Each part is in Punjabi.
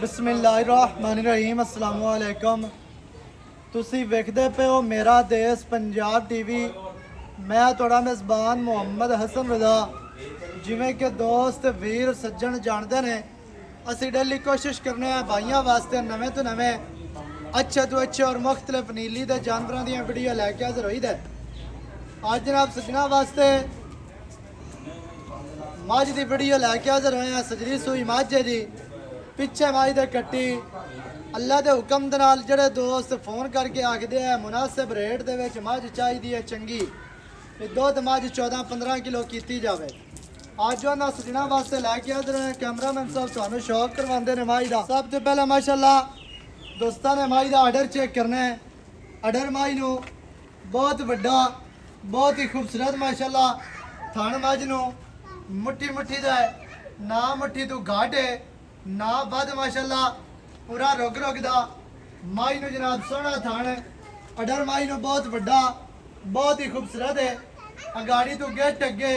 बिस्मिल्लाहिर्रहमानिर्रहीम अस्सलाम वालेकुम। ਤੁਸੀਂ ਵੇਖਦੇ ਪਏ ਹੋ ਮੇਰਾ ਦੇਸ਼ ਪੰਜਾਬ ਟੀਵੀ। ਮੈਂ ਤੁਹਾਡਾ ਮੇਜ਼ਬਾਨ ਮੁਹੰਮਦ ਹਸਨ ਰਜ਼ਾ। ਜਿਵੇਂ ਕਿ ਦੋਸਤ ਵੀਰ ਸੱਜਣ ਜਾਣਦੇ ਨੇ, ਅਸੀਂ ਡੇਲੀ ਕੋਸ਼ਿਸ਼ ਕਰਨੇ ਆ ਭਾਈਆਂ ਵਾਸਤੇ ਨਵੇਂ ਤੋਂ ਨਵੇਂ ਅੱਛੇ ਤੋਂ ਅੱਛੇ ਔਰ ਮੁxtਲਿਫ ਨੀਲੀ ਦੇ ਜਾਨਵਰਾਂ ਦੀਆਂ ਵੀਡੀਓ ਲੈ ਕੇ ਹਾਜ਼ਰ ਹੋਈਦਾ। ਅੱਜ ਜਨਾਬ ਸੱਜਣਾ ਵਾਸਤੇ ਮੱਝ ਦੀ ਵੀਡੀਓ ਲੈ ਕੇ ਹਾਜ਼ਰ ਹੋਏ ਆ। ਸਜਰੀ ਸੂਈ ਮੱਝ ਹੈ ਜੀ। ਪਿੱਛੇ ਮੱਝ ਦੇ ਕੱਟੀ ਅੱਲਾ ਦੇ ਹੁਕਮ ਦੇ ਨਾਲ ਜਿਹੜੇ ਦੋਸਤ ਫੋਨ ਕਰਕੇ ਆਖਦੇ ਆ ਮੁਨਾਸਿਬ ਰੇਟ ਦੇ ਵਿੱਚ ਮੱਝ ਚਾਹੀਦੀ ਹੈ ਚੰਗੀ, ਤੇ ਦੁੱਧ ਮੱਝ 14-15 ਕਿਲੋ ਕੀਤੀ ਜਾਵੇ। ਅੱਜ ਉਹਨਾਂ ਸੱਜਣਾ ਵਾਸਤੇ ਲੈ ਕੇ ਹਾਜ਼ਰ ਹੋਏ। ਕੈਮਰਾਮੈਨ ਸਾਹਿਬ ਤੁਹਾਨੂੰ ਸ਼ੌਕ ਕਰਵਾਉਂਦੇ ਨੇ ਮੱਝ ਦਾ। ਸਭ ਤੋਂ ਪਹਿਲਾਂ ਮਾਸ਼ਾਅੱਲਾ ਦੋਸਤਾਂ ਨੇ ਮੱਝ ਦਾ ਆਰਡਰ ਚੈੱਕ ਕਰਨਾ ਹੈ। ਆਰਡਰ ਮੱਝ ਨੂੰ ਬਹੁਤ ਵੱਡਾ, ਬਹੁਤ ਹੀ ਖੂਬਸੂਰਤ ਮਾਸ਼ਾਅੱਲਾ ਥਣ ਮੱਝ ਨੂੰ ਮੁੱਠੀ ਦਾ ਹੈ, ਨਾ ਮੁੱਠੀ ਤੋਂ ਘੱਟ ਹੈ ਨਾ ਵੱਧ ਮਾਸ਼ਾਅੱਲਾ ਪੂਰਾ ਰੁਗ ਦਾ ਮੱਝ ਨੂੰ ਜਨਾਬ ਸੋਹਣਾ ਥਣ। ਆਰਡਰ ਮੱਝ ਨੂੰ ਬਹੁਤ ਵੱਡਾ, ਬਹੁਤ ਹੀ ਖੂਬਸੂਰਤ ਹੈ। ਅਗਾੜੀ ਤੋਂ ਗੇਟ ਅੱਗੇ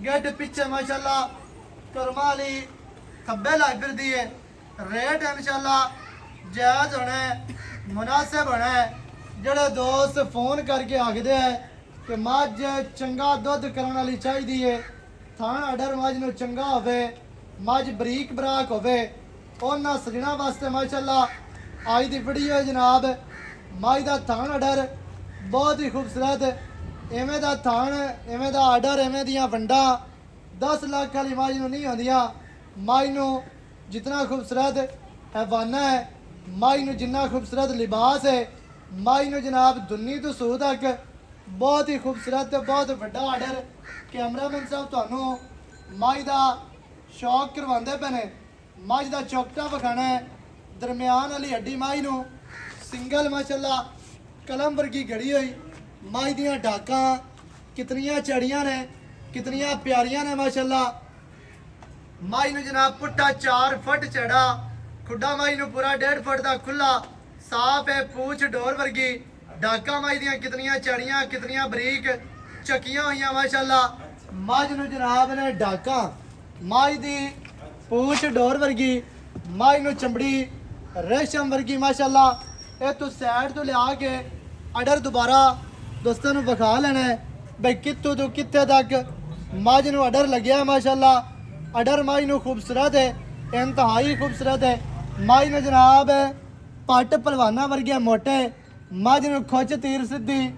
ਗੇਟ ਪਿੱਛੇ ਮਾਸ਼ਾਅੱਲਾ ਕਰਮਾ ਵਾਲੀ ਖੱਬੇ ਲੱਗ ਫਿਰਦੀ ਹੈ। ਰੇਟ ਇਨਸ਼ਾਅੱਲਾ ਜਾਇਜ਼ ਹੋਣਾ ਹੈ, ਮੁਨਾਸਿਬ ਹੋਣਾ ਹੈ। ਜਿਹੜੇ ਦੋਸਤ ਫੋਨ ਕਰਕੇ ਆਖਦੇ ਹੈ ਕਿ ਮੱਝ ਚੰਗਾ ਦੁੱਧ ਕਰਨ ਵਾਲੀ ਚਾਹੀਦੀ ਹੈ, ਥਣ ਆਰਡਰ ਮੱਝ ਨੂੰ ਚੰਗਾ ਹੋਵੇ, ਮੱਝ ਬਰੀਕ ਬਰਾਕ ਹੋਵੇ, ਉਹਨਾਂ ਸੱਜਣਾ ਵਾਸਤੇ ਮਾਸ਼ਾਅੱਲਾ ਅੱਜ ਦੀ ਵੀਡੀਓ ਜਨਾਬ ਮੱਝ ਦਾ ਥਣ ਆਰਡਰ ਬਹੁਤ ਹੀ ਖੂਬਸੂਰਤ। ਇਵੇਂ ਦਾ ਥਣ, ਇਵੇਂ ਦਾ ਆਰਡਰ, ਇਵੇਂ ਦੀਆਂ ਵੰਡਾਂ 10 ਲੱਖ ਵਾਲੀ ਮੱਝ ਨੂੰ ਨਹੀਂ ਹੁੰਦੀਆਂ। ਮੱਝ ਨੂੰ ਜਿਤਨਾ ਖੂਬਸੂਰਤ ਹੈਵਾਨਾ ਹੈ, ਮੱਝ ਨੂੰ ਜਿੰਨਾ ਖੂਬਸੂਰਤ ਲਿਬਾਸ ਹੈ, ਮੱਝ ਨੂੰ ਜਨਾਬ ਦੁਨੀ ਤੋਂ ਸੂਹ ਤੱਕ ਬਹੁਤ ਹੀ ਖੂਬਸੂਰਤ ਤੇ ਬਹੁਤ ਵੱਡਾ ਆਰਡਰ। ਕੈਮਰਾਮੈਨ ਸਾਹਿਬ ਤੁਹਾਨੂੰ ਮੱਝ ਦਾ ਸ਼ੌਕ ਕਰਵਾਉਂਦੇ ਪਏ ਨੇ। ਮੱਝ ਦਾ ਚੌਕਟਾ ਵਿਖਾਣਾ ਹੈ। ਦਰਮਿਆਨ ਵਾਲੀ ਹੱਡੀ ਮੱਝ ਨੂੰ ਸਿੰਗਲ ਮਾਸ਼ਾਅੱਲਾ ਕਲਮ ਵਰਗੀ ਘੜੀ ਹੋਈ। ਮੱਝ ਦੀਆਂ ਢਾਕਾਂ ਕਿਤਨੀਆਂ ਚੜੀਆਂ ਨੇ, ਕਿਤਨੀਆਂ ਪਿਆਰੀਆਂ ਨੇ ਮਾਸ਼ਾਅੱਲਾ। ਮੱਝ ਨੂੰ ਜਨਾਬ ਪੁੱਟਾ 4 ਫੁੱਟ ਚੜਾ, ਖੁੱਡਾ ਮੱਝ ਨੂੰ ਪੂਰਾ 1.5 ਫੁੱਟ ਦਾ ਖੁੱਲਾ ਸਾਫ ਹੈ। ਪੂਛ ਡੋਰ ਵਰਗੀ, ਢਾਕਾਂ ਮੱਝ ਦੀਆਂ ਕਿਤਨੀਆਂ ਚੜੀਆਂ, ਕਿਤਨੀਆਂ ਬਰੀਕ ਚੱਕੀਆਂ ਹੋਈਆਂ ਮਾਸ਼ਾਅੱਲਾ। ਮੱਝ ਨੂੰ ਜਨਾਬ ਨੇ ਢਾਕਾਂ, ਮੱਝ ਦੀ ਪੂਛ ਡੋਰ ਵਰਗੀ, ਮੱਝ ਨੂੰ ਚਮੜੀ ਰੇਸ਼ਮ ਵਰਗੀ ਮਾਸ਼ਾਅੱਲਾ। ਇਹ ਤੋਂ ਸਾਈਡ ਤੋਂ ਲਿਆ ਕੇ ਆਰਡਰ ਦੁਬਾਰਾ ਦੋਸਤਾਂ ਨੂੰ ਵਿਖਾ ਲੈਣਾ ਹੈ ਬਈ ਕਿੱਥੋਂ ਤੋਂ ਕਿੱਥੇ ਤੱਕ ਮੱਝ ਨੂੰ ਆਰਡਰ ਲੱਗਿਆ ਮਾਸ਼ਾਅੱਲਾ। ਆਰਡਰ ਮੱਝ ਨੂੰ ਖੂਬਸੂਰਤ ਹੈ, ਇੰਤਹਾਈ ਖੂਬਸੂਰਤ ਹੈ। ਮੱਝ ਨੂੰ ਜਨਾਬ ਪੱਟ ਪਹਿਲਵਾਨਾਂ ਵਰਗੇ ਮੋਟੇ, ਮੱਝ ਨੂੰ ਖੁੱਚ ਤੀਰ ਸਿੱਧੀ,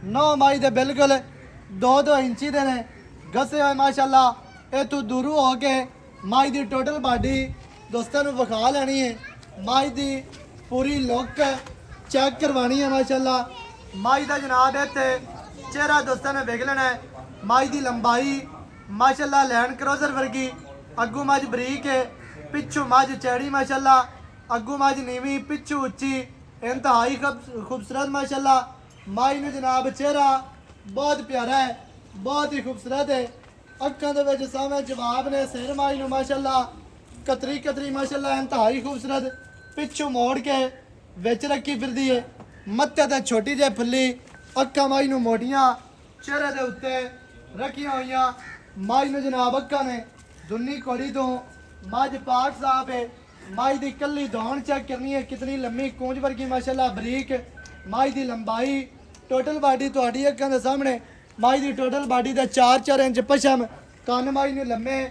ਨੌ ਮੱਝ ਦੇ ਬਿਲਕੁਲ 2-2 ਇੰਚੀ ਦੇ ਨੇ ਘਸੇ ਹੋਏ ਮਾਸ਼ਾਅੱਲਾ। ਇਹ ਤੋਂ ਦੂਰੋਂ ਹੋ ਕੇ ਮੱਝ ਦੀ ਟੋਟਲ ਬਾਡੀ ਦੋਸਤਾਂ ਨੂੰ ਵਿਖਾ ਲੈਣੀ ਹੈ। ਮੱਝ ਦੀ ਪੂਰੀ ਲੁੱਕ ਚੈੱਕ ਕਰਵਾਣੀ ਹੈ ਮਾਸ਼ਾਅੱਲਾ। ਮੱਝ ਦਾ ਜਨਾਬ ਇੱਥੇ ਚਿਹਰਾ ਦੋਸਤਾਂ ਨੇ ਵੇਖ ਲੈਣਾ ਹੈ। ਮੱਝ ਦੀ ਲੰਬਾਈ ਮਾਸ਼ਾਅੱਲਾ ਲੈਂਡ ਕਰੋਜ਼ਰ ਵਰਗੀ, ਅੱਗੂ ਮੱਝ ਬਰੀਕ ਹੈ, ਪਿੱਛੋਂ ਮੱਝ ਚੈੜੀ ਮਾਸ਼ਾਅੱਲਾ, ਅੱਗੂ ਮੱਝ ਨੀਵੀਂ, ਪਿੱਛੋਂ ਉੱਚੀ, ਇੰਤਹਾਈ ਖੂਬਸੂਰਤ ਮਾਸ਼ਾਅੱਲਾ। ਮੱਝ ਨੂੰ ਜਨਾਬ ਚਿਹਰਾ ਬਹੁਤ ਪਿਆਰਾ ਹੈ, ਬਹੁਤ ਹੀ ਖੂਬਸੂਰਤ ਹੈ। ਅੱਖਾਂ ਦੇ ਵਿੱਚ ਸਾਹਮਣੇ ਜਵਾਬ ਨੇ। ਸਿਰ ਮੱਝ ਨੂੰ ਮਾਸ਼ਾਅੱਲਾ ਕਤਰੀ ਮਾਸ਼ਾਅੱਲਾ ਇੰਤਹਾਈ ਖੂਬਸੂਰਤ, ਪਿੱਛੋਂ ਮੋੜ ਕੇ ਵਿੱਚ ਰੱਖੀ ਫਿਰਦੀ ਹੈ। ਮੱਥੇ ਤੇ ਛੋਟੀ ਜਿਹੀ ਫੁੱਲੀ, ਅੱਖਾਂ ਮੱਝ ਨੂੰ ਮੋਟੀਆਂ, ਚਿਹਰੇ ਦੇ ਉੱਤੇ ਰੱਖੀਆਂ ਹੋਈਆਂ। ਮੱਝ ਨੂੰ ਜਨਾਬ ਅੱਖਾਂ ਨੇ ਦੁਨੀ ਕੋੜੀ ਤੋਂ, ਮੱਝ ਪਾਕ ਸਾਫ ਹੈ। ਮੱਝ ਦੀ ਕੱਲੀ ਦੌਣ ਚੈੱਕ ਕਰਨੀ ਹੈ, ਕਿਤਨੀ ਲੰਮੀ ਕੂੰਜ ਵਰਗੀ ਮਾਸ਼ਾਅੱਲਾ ਬਰੀਕ ਮੱਝ ਦੀ ਲੰਬਾਈ। ਟੋਟਲ ਬਾਡੀ ਤੁਹਾਡੀ ਅੱਖਾਂ ਦੇ ਸਾਹਮਣੇ। ਮੱਝ ਦੀ ਟੋਟਲ ਬਾਡੀ ਦਾ 4-4 ਇੰਚ ਪਛਮ, ਕੰਨ ਮੱਝ ਨੂੰ ਲੰਮੇ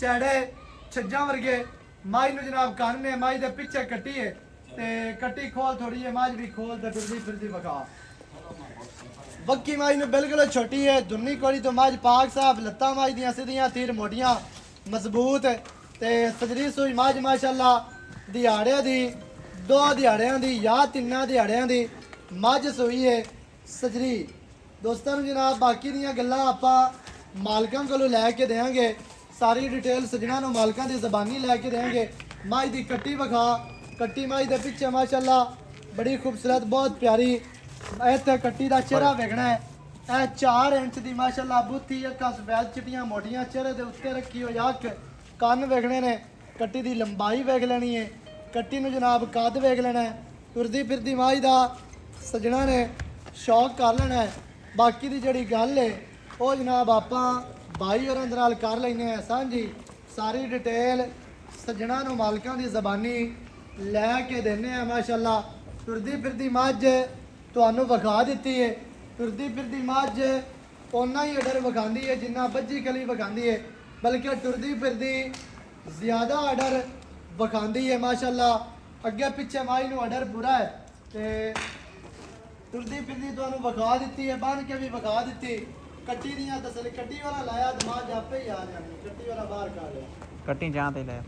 ਚੜੇ ਛੱਜਾਂ ਵਰਗੇ। ਮੱਝ ਨੂੰ ਜਨਾਬ ਕੰਨ ਨੇ। ਮੱਝ ਦੇ ਪਿੱਛੇ ਕੱਟੀ ਹੈ ਤੇ ਕੱਟੀ ਖੋਲ ਥੋੜੀ ਹੈ, ਮੱਝ ਵੀ ਖੋਲ ਤੇ ਫਿਰਦੀ ਵਗਾ। ਬੱਕੀ ਮੱਝ ਨੂੰ ਬਿਲਕੁਲ ਛੋਟੀ ਹੈ, ਦੁਨੀ ਕੋਲੀ ਤੋਂ ਮੱਝ ਪਾਕ ਸਾਫ, ਲੱਤਾਂ ਮੱਝ ਦੀਆਂ ਸਿੱਧੀਆਂ, ਤੀਰ ਮੋਟੀਆਂ ਮਜ਼ਬੂਤ ਤੇ ਸਜਰੀ ਸੂਈ ਮੱਝ ਮਾਸ਼ਾਅੱਲਾ। ਦਿਹਾੜਿਆਂ ਦੀ, 2 ਦਿਹਾੜਿਆਂ ਦੀ ਜਾਂ 3 ਦਿਹਾੜਿਆਂ ਦੀ ਮੱਝ ਸੂਈ ਹੈ ਸਜਰੀ। ਦੋਸਤਾਂ ਨੂੰ ਜਨਾਬ ਬਾਕੀ ਦੀਆਂ ਗੱਲਾਂ ਆਪਾਂ ਮਾਲਕਾਂ ਕੋਲੋਂ ਲੈ ਕੇ ਦੇਵਾਂਗੇ। ਸਾਰੀ ਡਿਟੇਲ ਸੱਜਣਾ ਨੂੰ ਮਾਲਕਾਂ ਦੀ ਜ਼ਬਾਨੀ ਲੈ ਕੇ ਦੇਵਾਂਗੇ। ਮੱਝ ਦੀ ਕੱਟੀ ਵਿਖਾ, ਕੱਟੀ ਮੱਝ ਦੇ ਪਿੱਛੇ ਮਾਸ਼ਾਅੱਲਾ ਬੜੀ ਖੂਬਸੂਰਤ, ਬਹੁਤ ਪਿਆਰੀ। ਇੱਥੇ ਕੱਟੀ ਦਾ ਚਿਹਰਾ ਵੇਖਣਾ ਹੈ। ਇਹ 4 ਇੰਚ ਦੀ ਮਾਸ਼ਾਅੱਲਾ ਬੁੱਥੀ, ਅੱਖਾਂ ਸਫੈਦ ਚਿੱਟੀਆਂ ਮੋਟੀਆਂ, ਚਿਹਰੇ ਦੇ ਉੱਤੇ ਰੱਖੀ ਹੋਈ ਅੱਖ, ਕੰਨ ਵੇਖਣੇ ਨੇ, ਕੱਟੀ ਦੀ ਲੰਬਾਈ ਵੇਖ ਲੈਣੀ ਹੈ, ਕੱਟੀ ਨੂੰ ਜਨਾਬ ਕੱਦ ਵੇਖ ਲੈਣਾ ਹੈ। ਤੁਰਦੀ ਫਿਰਦੀ ਮੱਝ ਦਾ ਸੱਜਣਾ ਨੇ ਸ਼ੌਕ ਕਰ ਲੈਣਾ ਹੈ। ਬਾਕੀ ਦੀ ਜਿਹੜੀ ਗੱਲ ਹੈ ਉਹ ਜਨਾਬ ਆਪਾਂ भाई और नाल कर लेंगे साझी सारी डिटेल सज्जणा नूं मालकां दी ज़बानी ਲੈ ਕੇ ਦਿੰਨੇ ਆ ਮਾਸ਼ਾਅੱਲਾ। ਤੁਰਦੀ ਫਿਰਦੀ ਮੱਝ ਤੁਹਾਨੂੰ ਵਿਖਾ ਦਿੱਤੀ ਹੈ। ਤੁਰਦੀ ਫਿਰਦੀ ਮੱਝ ਓਨਾ ਹੀ ਆਰਡਰ ਵਿਖਾਉਂਦੀ ਹੈ ਜਿੰਨਾ ਬੱਜੀ ਕਲੀ ਵਿਖਾਉਂਦੀ ਹੈ, ਬਲਕਿ ਟੁਰਦੀ ਫਿਰਦੀ ਜ਼ਿਆਦਾ ਆਰਡਰ ਵਿਖਾਉਂਦੀ ਹੈ ਮਾਸ਼ਾਅੱਲਾ। ਅੱਗੇ ਪਿੱਛੇ ਮਾਈ ਨੂੰ ਆਰਡਰ ਪੂਰਾ ਹੈ ਤੇ ਤੁਰਦੀ ਫਿਰਦੀ ਤੁਹਾਨੂੰ ਵਿਖਾ ਦਿੱਤੀ ਹੈ, ਬੰਨ ਕੇ ਵੀ ਵਿਖਾ ਦਿੱਤੀ। ਕੱਟੀ ਦੀਆਂ ਤਸਲੀ, ਕੱਟੀ ਵਾਲਾ ਲਾਇਆ ਦਿਮਾਗ ਆਪੇ ਹੀ ਆ ਜਾਣੀ, ਕੱਟੀ ਵਾਲਾ ਬਾਹਰ ਕਾ ਲਿਆ, ਕੱਟੀ ਜਾਂ ਤੇ ਲੈ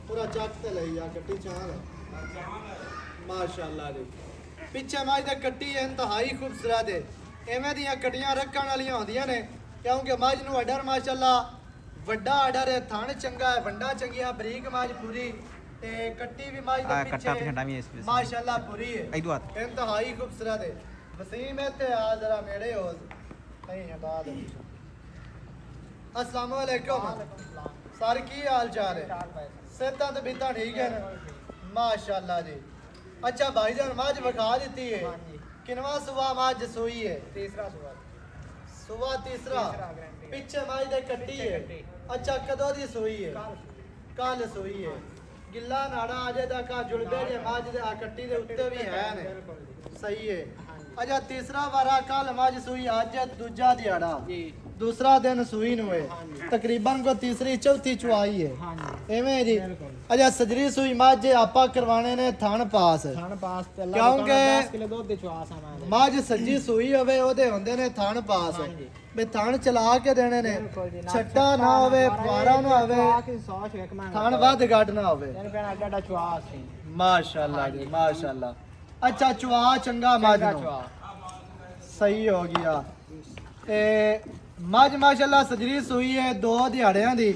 ਪੂਰਾ ਚੱਕ ਤੇ ਲਈ ਆ ਕੱਟੀ ਚਾਹ ਮਾਸ਼ਾਅੱਲਾ ਜੀ। ਪਿੱਛੇ ਮਾਈ ਦਾ ਕੱਟੀ ਇੰਤਹਾਈ ਖੂਬਸੂਰਤ ਹੈ। ਐਵੇਂ ਦੀਆਂ ਕੱਟੀਆਂ ਰੱਖਣ ਵਾਲੀਆਂ ਹੁੰਦੀਆਂ ਨੇ ਕਿਉਂਕਿ ਮੱਝ ਨੂੰ ਆਰਡਰ ਮਾਸ਼ਾਅੱਲਾ ਵੱਡਾ ਆਰਡਰ ਹੈ। ਥਣ ਚੰਗਾ ਹੈ, ਵੰਡਾ ਚੰਗੀਆਂ, ਬਰੀਕ ਮੱਝ ਪੂਰੀ ਤੇ ਕੱਟੀ ਵੀ ਮੱਝ ਦੇ ਕੱਟਾ ਪਿੱਛੇ ਪਿਛੜਾ ਵੀ ਇਸ ਵਿੱਚ ਮਾਸ਼ਾਅੱਲਾ ਪੂਰੀ ਹੈ, ਇਦੋਂ ਹੱਥ ਇੰਤਹਾਈ ਖੂਬਸੂਰਤ ਹੈ। ਵਸੀਮ ਇੱਥੇ ਆ ਜਰਾ ਨੇੜੇ ਹੋ ਨਹੀਂ ਬਾਦ। अस्सलाम वालेकुम सर, की हाल चाल है? सेहत तो बीता ठीक है ना? माशाअल्लाह जी। अच्छा भाईजान मझ विखा दी है, किनवा सुबह मझ सूई है? तीसरा सुबह सुबह तीसरा। पिछे मझ दे कट्टी है। अच्छा कदों दी सूई है? कल सूई है। गिला नाड़ा अजे तक जुड़बे जे मझ दे कट्टी दे उत्ते भी है ने, सही है। अच्छा तीसरा वारा कल मझ सूई, अज दूजा दिहाड़ा, जी दूसरा दिन सूई नु है, तकरीबन को तीसरी चौथी चुआई है, हाँ जी एवें जी। बिल्कुल। अच्छा सजरी सूई मझ आपा करवाने ने थण पास, थान पास ते क्योंकि 10 किलो दूध दी चवास है मैं मझ सज्जी सूई होवे ओदे हुंदे ने थण पास, हाँ जी। बे थण चला के देने ने, बिल्कुल जी, छट्टा ना होवे, फुआरा ना होवे, कि 100 शेक मैं थण वध घट ना होवे। तेन पेना एडा चवास है माशाअल्लाह जी माशाअल्लाह। अच्छा चुआ चंगा मझ चंगा नु, चवा सही हो गया। ए मझ माशाअल्लाह सजरी सूई है, 2 दिहाड़ियां दी।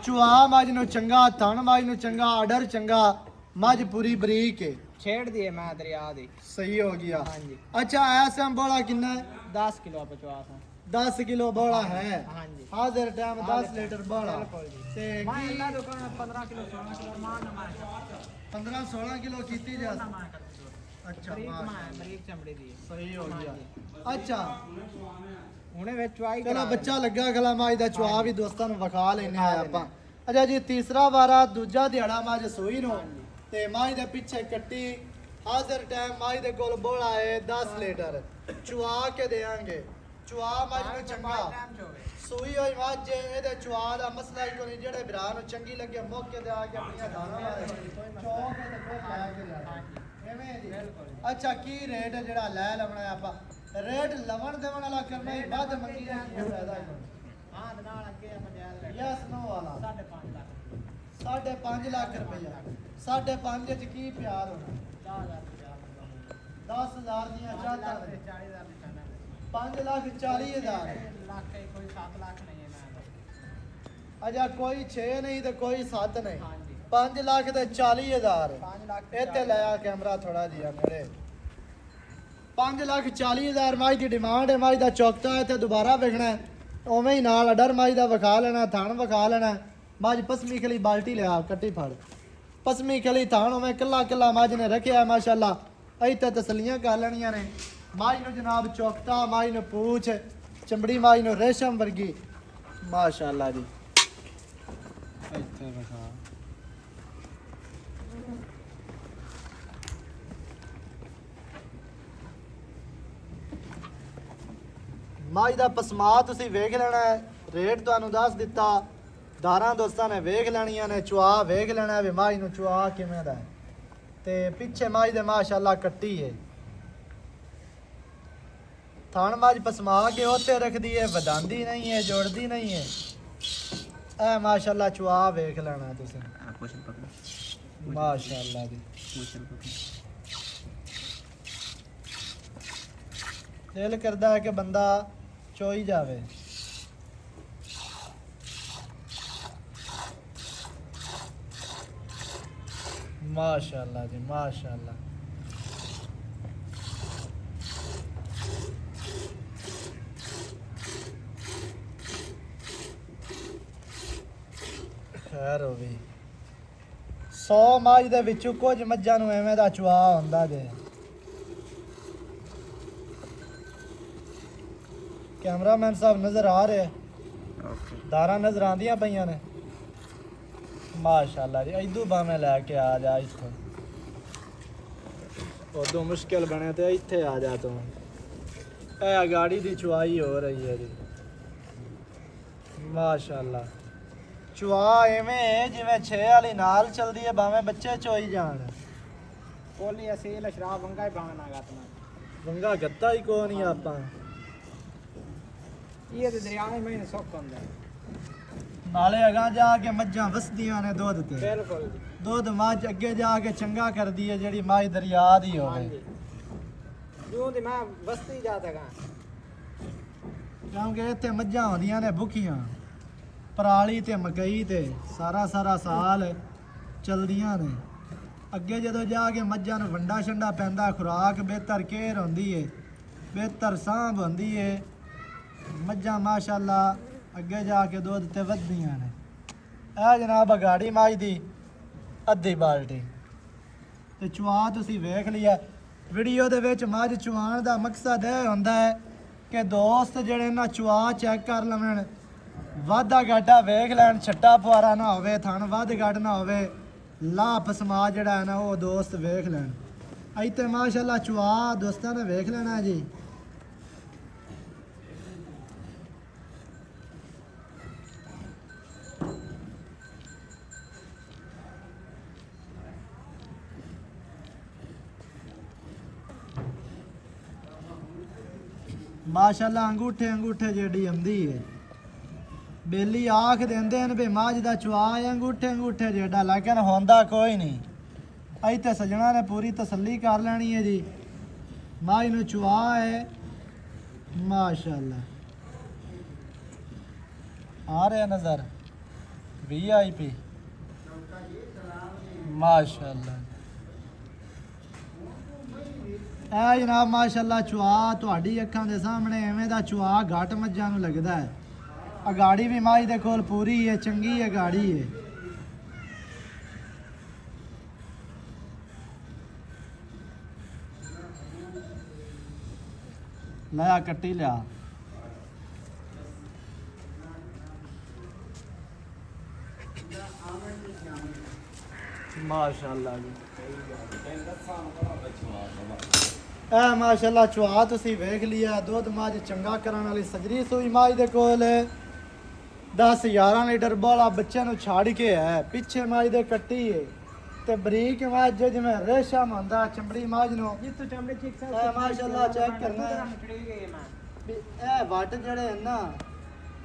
चुआ मझ नु चंगा, थण मझ नु चंगा, आर्डर चंगा, मझ पूरी बरीक है, छेड़ दिए मैं दरिया दी। सही हो गया। हाँ जी। अच्छा ऐसा बोला कितना है? 10 किलो पे चवास है 10 किलो बोला है। हाँ जी। हाजिर टाइम 10 लीटर बोला बिल्कुल जी। ते मैं की इन्ना दुकान 15 किलो 16 किलो मान ना मैं 15-16 किलो कीती जा। अच्छा बरीक माशाअल्लाह, मैं बरीक चमड़ी दी सही हो हाँ गया। जी। अच्छा ਹੁਣੇ ਵਿੱਚ ਚਵਾਈ चलो बच्चा लगा गला माज ਦਾ ਚੁਆ ਵੀ ਦੋਸਤਾਂ ਨੂੰ ਵਿਖਾ ਲੈਨੇ ਆ ਆਪਾਂ। ਅੱਛਾ ਜੀ ਤੀਸਰਾ ਵਾਰਾ ਦੂਜਾ ਦਿਹਾੜਾ ਮਾਜ ਸੂਈ ਨੂੰ ਤੇ ਮਾਜ ਦੇ ਪਿੱਛੇ ਕੱਟੀ। ਹਾਜ਼ਰ ਟਾਈਮ ਮਾਜ ਦੇ ਕੋਲ ਬੋਲਾ ਹੈ 10 ਲੀਟਰ, ਚੁਆ ਕੇ ਦੇਾਂਗੇ। ਚੁਆ ਮਾਜ ਨੂੰ ਚੰਗਾ ਸੂਈ ਹੋਈ ਮੱਝ ਇਹਦੇ ਚੁਆ ਦਾ ਮਸਲਾ ਹੀ ਕੋਈ, ਜਿਹੜੇ ਭਰਾ ਨੂੰ ਚੰਗੀ ਲੱਗੇ ਮੌਕੇ ਤੇ ਆ ਕੇ ਆਪਣੀਆਂ ਦਾਣਾ ਚੌਕ ਤੇ ਫਿਰ ਲੈ ਕੇ ਜਾਣਾ ਐਵੇਂ ਜੀ। ਅੱਛਾ ਕੀ ਰੇਟ ਹੈ ਜਿਹੜਾ ਲੈ ਲਵਣਾ ਆਪਾਂ? रेट लवण देवन वाला करना ही बाद मंगी है क्यों फायदा है? ਹਾਂ ਦੇ ਨਾਲ ਅੱਗੇ ਆਪਾਂ ਜਾਇਜ਼ ਰੇਟ यस नो वाला 5.5 ਲੱਖ 5.5 लाख रुपया। 5.5 ਚ ਕੀ ਪਿਆਰ ਹੋਣਾ? 40,000 ਰੁਪਏ 10,000 ਦੀਆਂ ਚਾਹਤਾਂ ਨੇ। 40,000 ਦੀ ਚਾਹਨਾ 5,40,000 ਲੱਖ ਹੈ, ਕੋਈ 7 ਲੱਖ ਨਹੀਂ ਹੈ ਮੈਂ ਅਜਾ ਕੋਈ 6 ਨਹੀਂ ਤੇ ਕੋਈ 7 ਨਹੀਂ, ਹਾਂ ਜੀ 5 ਲੱਖ ਤੇ 40,000। 5 ਲੱਖ ਇੱਥੇ ਲਾਇਆ ਕੈਮਰਾ ਥੋੜਾ ਜਿਹਾ ਮੇਰੇ। 5,40,000 ਮਾਈ ਦੀ ਡਿਮਾਂਡ ਹੈ। ਮਾਈ ਦਾ ਚੌਕਤਾ ਹੈ ਤੇ ਦੁਬਾਰਾ ਵੇਖਣਾ ਹੈ, ਉਵੇਂ ਹੀ ਨਾਲ ਅਡਰ ਮਾਈ ਦਾ ਵਿਖਾ ਲੈਣਾ, ਥਣ ਵਿਖਾ ਲੈਣਾ। ਮੱਝ ਪਸਮੀ ਖਲੀ ਬਾਲਟੀ ਲਿਆ ਕੱਟੀ ਫੜ, ਪਸਮੀ ਖਲੀ ਥਣ ਉਵੇਂ ਕੱਲਾ ਕੱਲਾ ਮੱਝ ਨੇ ਰੱਖਿਆ ਮਾਸ਼ਾਅੱਲਾ। ਅਈ ਤੇ ਤਸਲੀਆਂ ਕਰ ਲੈਣੀਆਂ ਨੇ। ਮਾਈ ਨੂੰ ਜਨਾਬ ਚੌਕਤਾ, ਮਾਈ ਨੂੰ ਪੂਛ, ਚਮੜੀ ਮਾਈ ਨੂੰ ਰੇਸ਼ਮ ਵਰਗੀ ਮਾਸ਼ਾਅੱਲਾ ਜੀ। ਇੱਥੇ ਵਿਖਾ ਮਾਈ ਦਾ ਪਸਮਾ ਤੁਸੀਂ ਵੇਖ ਲੈਣਾ ਹੈ, ਰੇਟ ਤੁਹਾਨੂੰ ਦੱਸ ਦਿੱਤਾ। ਧਾਰਾਂ ਦੋਸਤਾਂ ਨੇ ਵੇਖ ਲੈਣੀਆਂ ਨੇ, ਚੁਆ ਵੇਖ ਲੈਣਾ ਵੀ ਮਾਈ ਨੂੰ ਚੁਆ ਕਿਵੇਂ ਦਾ ਹੈ। ਤੇ ਪਿੱਛੇ ਮਾਈ ਦੇ ਮਾਸ਼ਾਅੱਲਾ ਕੱਟੀ ਹੈ, ਥਣ ਮਾਝ ਪਸਮਾ ਕੇ ਉੱਤੇ ਰੱਖਦੀ ਹੈ, ਵਧਾਂਦੀ ਨਹੀਂ ਹੈ, ਜੋੜਦੀ ਨਹੀਂ ਹੈ। ਇਹ ਮਾਸ਼ਾਅੱਲਾ ਚੁਆ ਵੇਖ ਲੈਣਾ ਤੁਸੀਂ ਪੁੱਛ ਪਕੜ ਮਾਸ਼ਾਅੱਲਾ ਦੀ। ਪੁੱਛ ਪਕੜ ਦਿਲ ਕਰਦਾ ਹੈ ਕਿ ਬੰਦਾ ਚੋਈ ਜਾਵੇ। माशाअल्लाह जी माशाअल्लाह। खैर हो गई 100 ਮੱਝ ਦੇ ਵਿੱਚੋਂ ਕੁਝ ਮੱਝਾਂ ਨੂੰ ਐਵੇਂ ਦਾ ਚੁਆ ਹੁੰਦਾ ਜੇ। कैमरामैन साहब नजर आ रहे हैं? ओके दारा नजर आंदियां पईयां ने माशाअल्लाह जी। इदू बामें लैके आ जा इत्थों ਉਦੋਂ ਮੁਸ਼ਕਿਲ ਬਣਿਆ ਤੇ ਇੱਥੇ ਆ ਜਾ ਤੂੰ। ਇਹ ਗਾੜੀ ਦੀ ਚੁਆਈ ਹੋ ਰਹੀ ਹੈ ਜੀ ਮਾਸ਼ਾਅੱਲਾ। ਚੁਆ ਐਵੇਂ ਹੈ ਜਿਵੇਂ 6 ਵਾਲੀ ਨਾਲ ਚਲਦੀ ਹੈ, ਭਾਵੇਂ ਬੱਚੇ ਚੋਈ ਜਾਣ। ਕੋਲੀ ਅਸੀਲ ਸ਼ਰਾਬ ਵੰਗਾ ਹੀ ਬਾਣਾ ਗਾਤਨਾ ਵੰਗਾ ਗੱਤਾ ਹੀ ਕੋ ਨਹੀਂ ਆਪਾਂ। ਇਹ ਤੇ ਦਰਿਆ में ਸੁੱਕ ਹੁੰਦਾ ਨਾਲੇ ਅਗਾ ਜਾ ਕੇ ਮੱਝਾਂ ਵਸਦੀਆਂ ਨੇ ਦੁੱਧ ਤੇ। ਬਿਲਕੁਲ ਜੀ। ਦੁੱਧ ਮੱਝ ਅੱਗੇ ਜਾ ਕੇ ਚੰਗਾ ਕਰਦੀ ਹੈ ਜਿਹੜੀ ਮੱਝ ਦਰਿਆ ਦੀ ਹੋਵੇ। ਹਾਂਜੀ ਜੋ ਦੀ ਮੈਂ ਵਸਤੀ ਜਾ ਸਕਾਂ ਕਿਉਂਕਿ ਇੱਥੇ ਮੱਝਾਂ ਹੁੰਦੀਆਂ ਨੇ ਭੁੱਖੀਆਂ, ਪਰਾਲੀ ਤੇ ਮਕਈ ਤੇ ਸਾਰਾ ਸਾਲ ਚਲਦੀਆਂ ਨੇ। ਅੱਗੇ ਜਦੋਂ ਜਾ ਕੇ ਮੱਝਾਂ ਨੂੰ ਵੰਡਾ ਛੰਡਾ ਪੈਂਦਾ, ਖੁਰਾਕ ਬਿਹਤਰ ਕੇਅਰ ਹੁੰਦੀ ਏ, ਬਿਹਤਰ ਸਾਂਭ ਹੁੰਦੀ ਏ, ਮੱਝਾਂ ਮਾਸ਼ਾਅੱਲਾ ਅੱਗੇ ਜਾ ਕੇ ਦੁੱਧ ਤੇ ਵੱਧਦੀਆਂ ਨੇ। ਇਹ ਜਨਾਬ ਗਾੜੀ ਮੱਝ ਦੀ ਅੱਧੀ ਬਾਲਟੀ ਤੇ ਚੁਆ ਤੁਸੀਂ ਵੇਖ ਲਿਆ। ਵੀਡੀਓ ਦੇ ਵਿੱਚ ਮੱਝ ਚੁਆਉਣ ਦਾ ਮਕਸਦ ਇਹ ਹੁੰਦਾ ਹੈ ਕਿ ਦੋਸਤ ਜਿਹੜੇ ਨਾ ਚੁਆ ਚੈੱਕ ਕਰ ਲਵਣ, ਵਾਧਾ ਗਾਟਾ ਵੇਖ ਲੈਣ, ਛੱਟਾ ਫੁਆਰਾ ਨਾ ਹੋਵੇ, ਥਣ ਵੱਧ ਘੱਟ ਨਾ ਹੋਵੇ, ਲਾਭ ਸਮਾ ਜਿਹੜਾ ਹੈ ਨਾ ਉਹ ਦੋਸਤ ਵੇਖ ਲੈਣ। ਇੱਥੇ ਮਾਸ਼ਾਅੱਲਾ ਚੁਆ ਦੋਸਤਾਂ ਨੇ ਵੇਖ ਲੈਣਾ ਜੀ। ਮਾਸ਼ਾਅੱਲਾ ਅੰਗੂਠੇ ਜਿਹੜੀ ਆਉਂਦੀ ਹੈ। ਬੇਲੀ ਆਖ ਦਿੰਦੇ ਨੇ ਵੀ ਮੱਝ ਦਾ ਚੁਆ ਅੰਗੂਠੇ ਜਿਹੜਾ, ਲੇਕਿਨ ਹੁੰਦਾ ਕੋਈ ਨਹੀਂ। ਇੱਥੇ ਸੱਜਣਾ ਨੇ ਪੂਰੀ ਤਸੱਲੀ ਕਰ ਲੈਣੀ ਹੈ ਜੀ। ਮੱਝ ਨੂੰ ਚੁਆ ਹੈ ਮਾਸ਼ਾਅੱਲਾ। ਆ ਰਿਹਾ ਨਜ਼ਰ VIP ਮਾਸ਼ਾਅੱਲਾ। ਇਹ ਜਨਾਬ ਮਾਸ਼ਾਅੱਲਾ ਚੁਆ ਤੁਹਾਡੀ ਅੱਖਾਂ ਦੇ ਸਾਹਮਣੇ ਐਵੇਂ ਦਾ ਚੁਆ ਘੱਟ ਮੱਝਾਂ ਨੂੰ ਲੱਗਦਾ ਹੈ। ਆ ਗਾੜੀ ਵੀ ਮਾਈ ਦੇ ਕੋਲ ਪੂਰੀ ਹੈ, ਚੰਗੀ ਹੈ ਗਾੜੀ ਹੈ। ਲਿਆ ਕੱਟੀ ਲਿਆ। ਮਾਸ਼ਾਅੱਲਾ ਜੀ। ਇਹ ਮਾਸ਼ਾਅੱਲਾ ਚੁਆ ਤੁਸੀਂ ਵੇਖ ਲਿਆ। ਦੁੱਧ ਮੱਝ ਚੰਗਾ ਕਰਨ ਵਾਲੀ ਸਜਰੀ ਸੂਈ ਮੱਝ ਦੇ ਕੋਲ 10-11 ਲੀਟਰ ਬੋਲਾ ਬੱਚੇ ਨੂੰ ਛੱਡ ਕੇ ਹੈ। ਪਿੱਛੇ ਮੱਝ ਦੇ ਕੱਟੀ ਹੈ ਤੇ ਬਰੀਕ ਮੱਝ ਜਿਵੇਂ ਰੇਸ਼ਮ ਹੁੰਦਾ ਚਮੜੀ ਮੱਝ ਨੂੰ। ਜਿੱਥੇ ਚਮੜੇ ਠੀਕ ਸੇ ਮਾਸ਼ਾਅੱਲਾ ਚੈੱਕ ਕਰਨਾ ਵੀ ਇਹ ਵੱਟ ਜਿਹੜੇ ਹਨ ਨਾ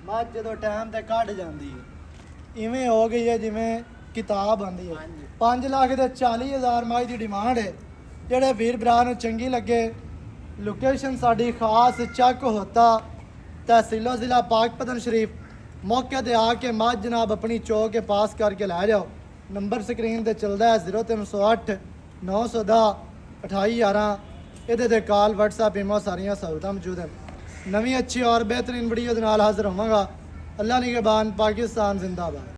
ਮੱਝ ਜਦੋਂ ਟਾਈਮ ਤੇ ਕੱਢ ਜਾਂਦੀ ਹੈ ਇਵੇਂ ਹੋ ਗਈ ਹੈ ਜਿਵੇਂ ਕਿਤਾਬ ਆਂਦੀ ਹੈ। 5 ਲੱਖ ਦੇ 40,000 ਮੱਝ ਦੀ ਡਿਮਾਂਡ ਹੈ। ਜਿਹੜੇ ਵੀਰ ਭਰਾ ਨੂੰ ਚੰਗੀ ਲੱਗੇ, ਲੋਕੇਸ਼ਨ ਸਾਡੀ ਖਾਸ ਚੱਕ ਹੋਤਾ ਤਹਿਸੀਲੋ ਜ਼ਿਲ੍ਹਾ ਪਾਕਪਤਨ ਸ਼ਰੀਫ। ਮੌਕੇ ਤੇ ਆ ਕੇ ਮੱਝ ਜਨਾਬ ਆਪਣੀ ਚੋ ਕੇ ਪਾਸ ਕਰਕੇ ਲੈ ਜਾਓ। ਨੰਬਰ ਸਕਰੀਨ ਤੇ ਚੱਲਦਾ ਹੈ 0308 910 2811। ਇਹਦੇ ਤੇ ਕਾਲ WhatsApp ਈਮੋ ਸਾਰੀਆਂ ਸਹੂਲਤਾਂ ਮੌਜੂਦ ਹਨ। ਨਵੀਂ ਅੱਛੀ ਔਰ ਬਿਹਤਰੀਨ ਵੀਡੀਓ ਦੇ ਨਾਲ ਹਾਜ਼ਰ ਹੋਵਾਂਗਾ। ਅੱਲਾ ਨਿਗਹਿਬਾਨ, ਪਾਕਿਸਤਾਨ ਜ਼ਿੰਦਾਬਾਦ।